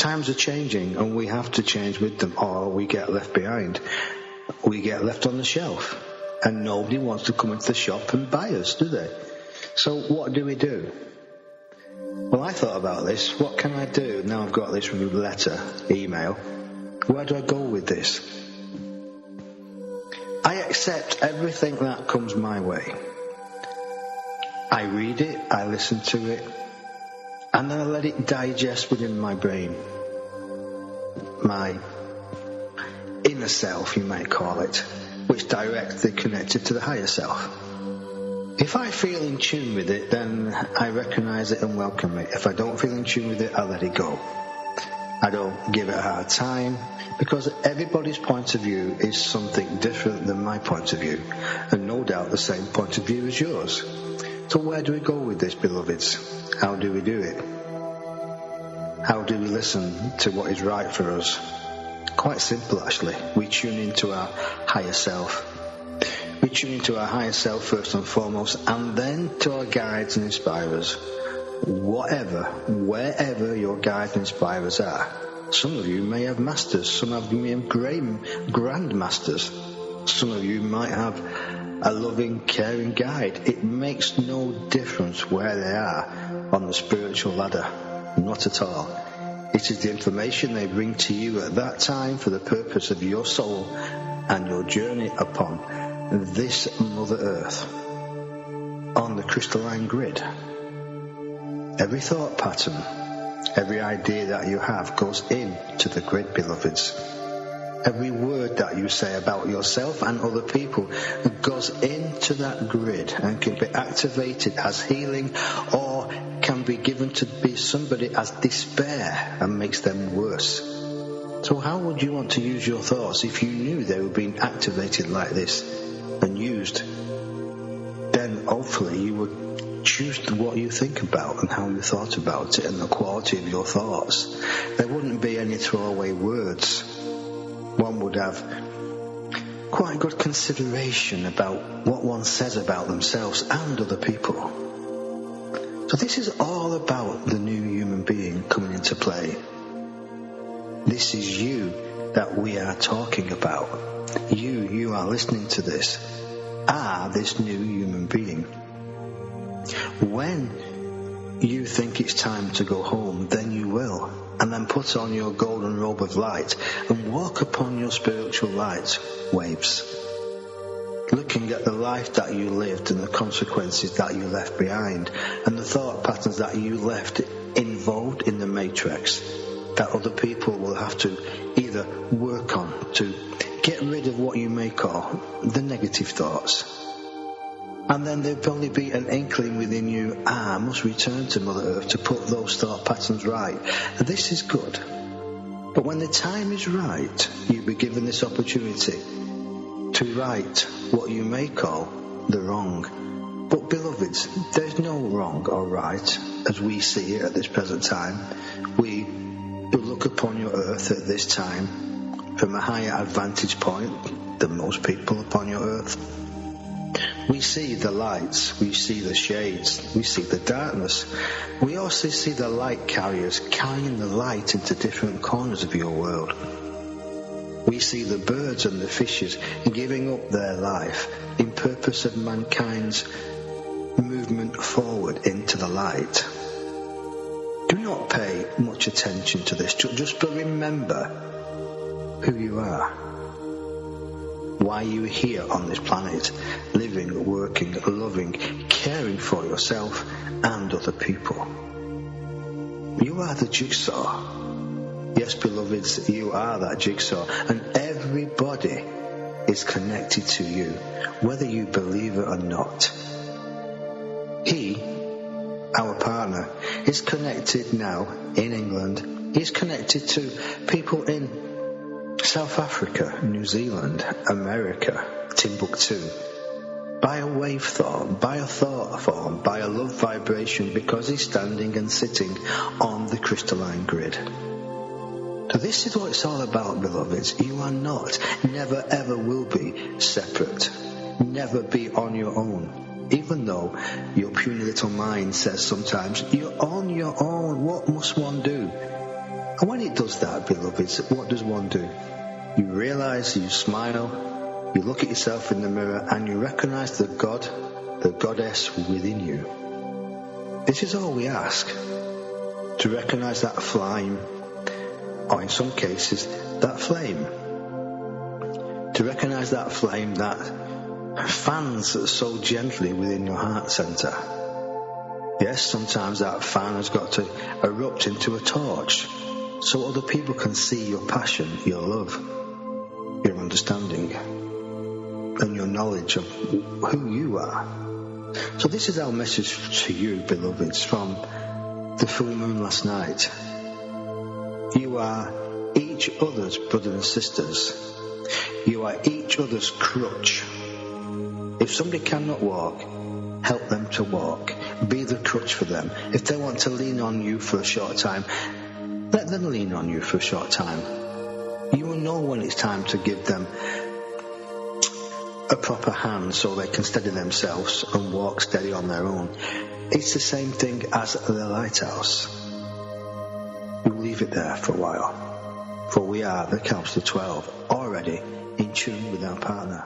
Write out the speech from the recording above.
Times are changing and we have to change with them, or we get left behind. We get left on the shelf and nobody wants to come into the shop and buy us, do they? So what do we do? Well, I thought about this. What can I do now I've got this email? Where do I go with this? I accept everything that comes my way. I read it, I listen to it, and then I let it digest within my brain. My inner self, you might call it, which directly connected to the higher self. If I feel in tune with it, then I recognize it and welcome it. If I don't feel in tune with it, I let it go. I don't give it a hard time, because everybody's point of view is something different than my point of view, and no doubt the same point of view as yours. So where do we go with this, beloveds? How do we do it? How do we listen to what is right for us? Quite simple, actually. We tune into our higher self. We tune into our higher self first and foremost, and then to our guides and inspirers. Wherever your guides and inspirers are. Some of you may have masters, some of you may have grand masters. Some of you might have a loving, caring guide. It makes no difference where they are on the spiritual ladder. Not at all. It is the information they bring to you at that time for the purpose of your soul and your journey upon this Mother Earth, on the crystalline grid. Every thought pattern, every idea that you have goes into the grid, beloveds. Every word that you say about yourself and other people goes into that grid and can be activated as healing, or can be given to be somebody as despair and makes them worse. So how would you want to use your thoughts if you knew they were being activated like this and used? Then hopefully you would choose what you think about and how you thought about it and the quality of your thoughts. There wouldn't be any throwaway words. One would have quite good consideration about what one says about themselves and other people. So this is all about the new human being coming into play. This is you that we are talking about. You are listening to this, are this new human being. When you think it's time to go home, then you will, and then put on your golden robe of light and walk upon your spiritual light waves, looking at the life that you lived and the consequences that you left behind and the thought patterns that you left involved in the matrix that other people will have to either work on to get rid of what you may call the negative thoughts. And then there'll probably be an inkling within you, I must return to Mother Earth to put those thought patterns right. And this is good. But when the time is right, you'll be given this opportunity to right what you may call the wrong. But beloveds, there's no wrong or right as we see it at this present time. We who look upon your earth at this time from a higher advantage point than most people upon your earth. We see the lights, we see the shades, we see the darkness. We also see the light carriers carrying the light into different corners of your world. We see the birds and the fishes giving up their life in purpose of mankind's movement forward into the light. Do not pay much attention to this, just remember who you are. Why you are here on this planet, living, working, loving, caring for yourself and other people. You are the jigsaw. Yes, beloveds, you are that jigsaw, and everybody is connected to you, whether you believe it or not. He, our partner, is connected now in England. He's connected to people in South Africa, New Zealand, America, Timbuktu, by a wave form, by a thought form, by a love vibration, because he's standing and sitting on the crystalline grid. So this is what it's all about, beloveds. You are not, never ever will be separate. Never be on your own. Even though your puny little mind says sometimes, you're on your own, what must one do? And when it does that, beloveds, what does one do? You realize, you smile, you look at yourself in the mirror, and you recognize the God, the goddess within you. This is all we ask, to recognize that flame, or in some cases, that flame. To recognize that flame that fans so gently within your heart centre. Yes, sometimes that fan has got to erupt into a torch so other people can see your passion, your love, your understanding, and your knowledge of who you are. So this is our message to you, beloveds, from the full moon last night. You are each other's brothers and sisters. You are each other's crutch. If somebody cannot walk, help them to walk. Be the crutch for them. If they want to lean on you for a short time, let them lean on you for a short time. You will know when it's time to give them a proper hand so they can steady themselves and walk steady on their own. It's the same thing as the lighthouse. We'll leave it there for a while, for we are the Council of 12, already in tune with our partner.